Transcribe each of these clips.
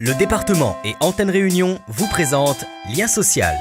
Le département et Antenne Réunion vous présentent Lien social.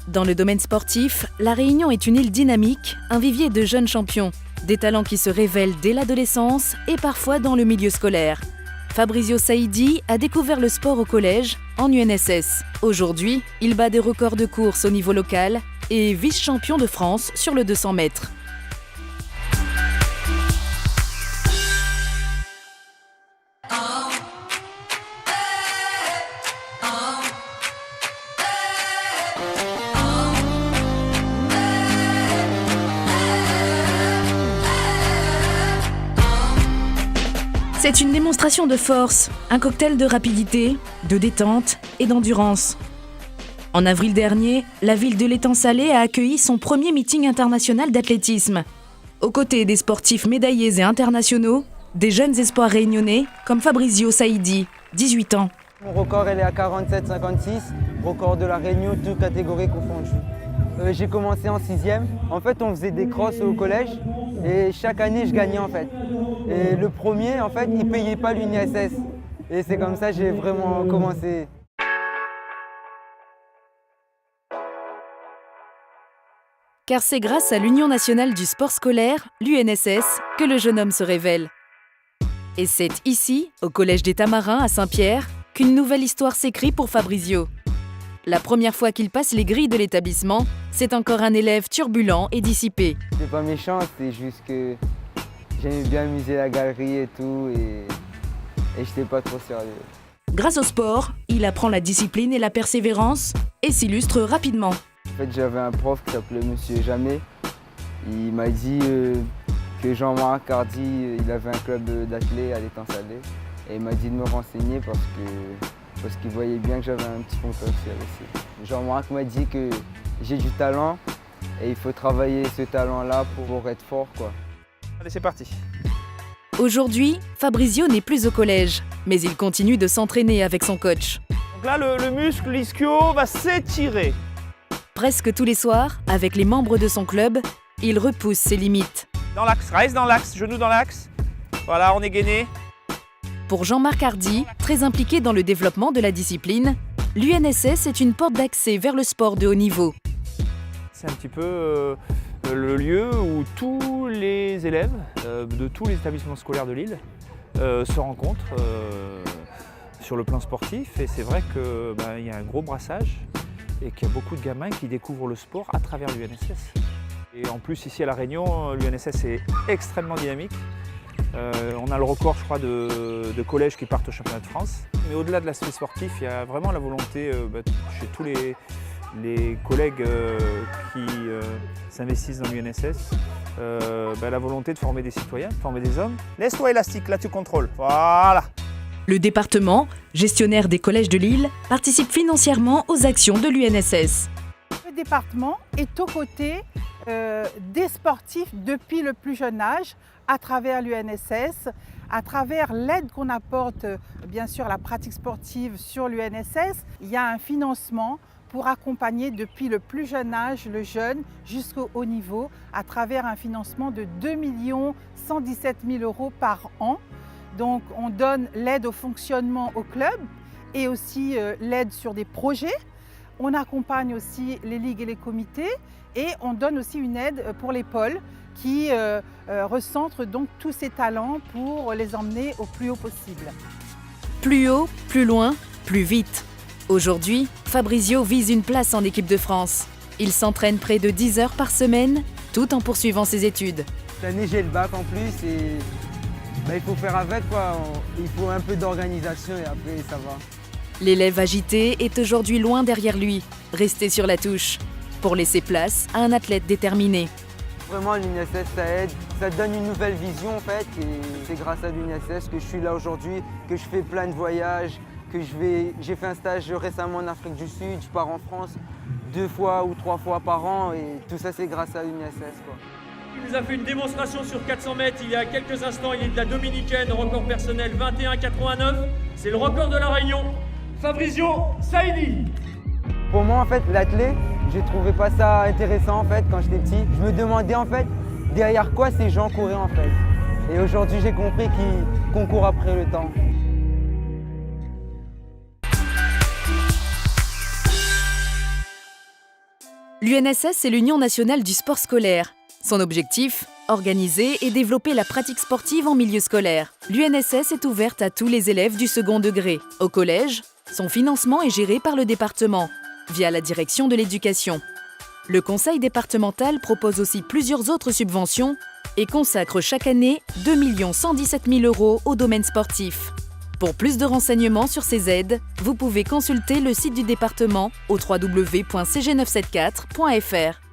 Dans le domaine sportif, La Réunion est une île dynamique, un vivier de jeunes champions, des talents qui se révèlent dès l'adolescence et parfois dans le milieu scolaire. Fabrizio Saidi a découvert le sport au collège, en UNSS. Aujourd'hui, il bat des records de course au niveau local et est vice-champion de France sur le 200 mètres. C'est une démonstration de force, un cocktail de rapidité, de détente et d'endurance. En avril dernier, la ville de l'Étang-Salé a accueilli son premier meeting international d'athlétisme. Aux côtés des sportifs médaillés et internationaux, des jeunes espoirs réunionnais comme Fabrizio Saidi, 18 ans. Mon record elle est à 47,56, record de la Réunion, toutes catégories confondues. J'ai commencé en 6e. En fait, on faisait des crosses au collège et chaque année, je gagnais en fait. Et le premier, en fait, il ne payait pas l'UNSS. Et c'est comme ça que j'ai vraiment commencé. Car c'est grâce à l'Union nationale du sport scolaire, l'UNSS, que le jeune homme se révèle. Et c'est ici, au Collège des Tamarins à Saint-Pierre, qu'une nouvelle histoire s'écrit pour Fabrizio. La première fois qu'il passe les grilles de l'établissement, c'est encore un élève turbulent et dissipé. C'est pas méchant, c'est juste que j'aimais bien amuser la galerie et tout, et j'étais pas trop sérieux. Grâce au sport, il apprend la discipline et la persévérance et s'illustre rapidement. En fait, j'avais un prof qui s'appelait Monsieur Jamet. Il m'a dit que Jean-Marc Hardy, il avait un club d'athlètes à l'Étang-Salé. Et il m'a dit de me renseigner parce qu'il voyait bien que j'avais un petit potentiel aussi. Jean-Marc m'a dit que j'ai du talent et il faut travailler ce talent-là pour être fort, quoi. Allez, c'est parti. Aujourd'hui, Fabrizio n'est plus au collège, mais il continue de s'entraîner avec son coach. Donc là, le muscle, l'ischio va s'étirer. Presque tous les soirs, avec les membres de son club, il repousse ses limites. Dans l'axe, reste dans l'axe, genou dans l'axe. Voilà, on est gainé. Pour Jean-Marc Hardy, très impliqué dans le développement de la discipline, l'UNSS est une porte d'accès vers le sport de haut niveau. C'est un petit peu le lieu où tous les élèves de tous les établissements scolaires de l'île se rencontrent sur le plan sportif. Et c'est vrai qu'il y a un gros brassage et qu'il y a beaucoup de gamins qui découvrent le sport à travers l'UNSS. Et en plus, ici à La Réunion, l'UNSS est extrêmement dynamique. On a le record, je crois, de collèges qui partent au championnat de France. Mais au-delà de l'aspect sportif, il y a vraiment la volonté chez tous les collègues qui s'investissent dans l'UNSS, la volonté de former des citoyens, de former des hommes. Laisse-toi élastique, là tu contrôles. Voilà. Le département, gestionnaire des collèges de l'île, participe financièrement aux actions de l'UNSS. Le département est aux côtés des sportifs depuis le plus jeune âge, à travers l'UNSS, à travers l'aide qu'on apporte, bien sûr, à la pratique sportive sur l'UNSS. Il y a un financement pour accompagner depuis le plus jeune âge le jeune jusqu'au haut niveau, à travers un financement de 2 117 000 € par an. Donc on donne l'aide au fonctionnement au club et aussi l'aide sur des projets. On accompagne aussi les ligues et les comités et on donne aussi une aide pour les pôles qui recentrent donc tous ces talents pour les emmener au plus haut possible. Plus haut, plus loin, plus vite. Aujourd'hui, Fabrizio vise une place en équipe de France. Il s'entraîne près de 10 heures par semaine, tout en poursuivant ses études. Cette année, j'ai le bac en plus et il faut faire avec, quoi. Il faut un peu d'organisation et après ça va. L'élève agité est aujourd'hui loin derrière lui, resté sur la touche, pour laisser place à un athlète déterminé. Vraiment, l'UNSS, ça aide, ça donne une nouvelle vision en fait. Et c'est grâce à l'UNSS que je suis là aujourd'hui, que je fais plein de voyages, j'ai fait un stage récemment en Afrique du Sud, je pars en France 2 fois ou 3 fois par an et tout ça c'est grâce à l'UNSS, quoi. Il nous a fait une démonstration sur 400 mètres il y a quelques instants. Il est de la dominicaine, record personnel 21,89. C'est le record de la Réunion. Fabrizio Saidi. Pour moi, en fait, l'athlé, j'ai trouvé pas ça intéressant, en fait, quand j'étais petit. Je me demandais, en fait, derrière quoi ces gens couraient, en fait. Et aujourd'hui, j'ai compris qu'on court après le temps. L'UNSS, c'est l'Union nationale du sport scolaire. Son objectif, organiser et développer la pratique sportive en milieu scolaire. L'UNSS est ouverte à tous les élèves du second degré. Au collège, son financement est géré par le département, via la direction de l'éducation. Le conseil départemental propose aussi plusieurs autres subventions et consacre chaque année 2 117 000 € au domaine sportif. Pour plus de renseignements sur ces aides, vous pouvez consulter le site du département au www.cg974.fr.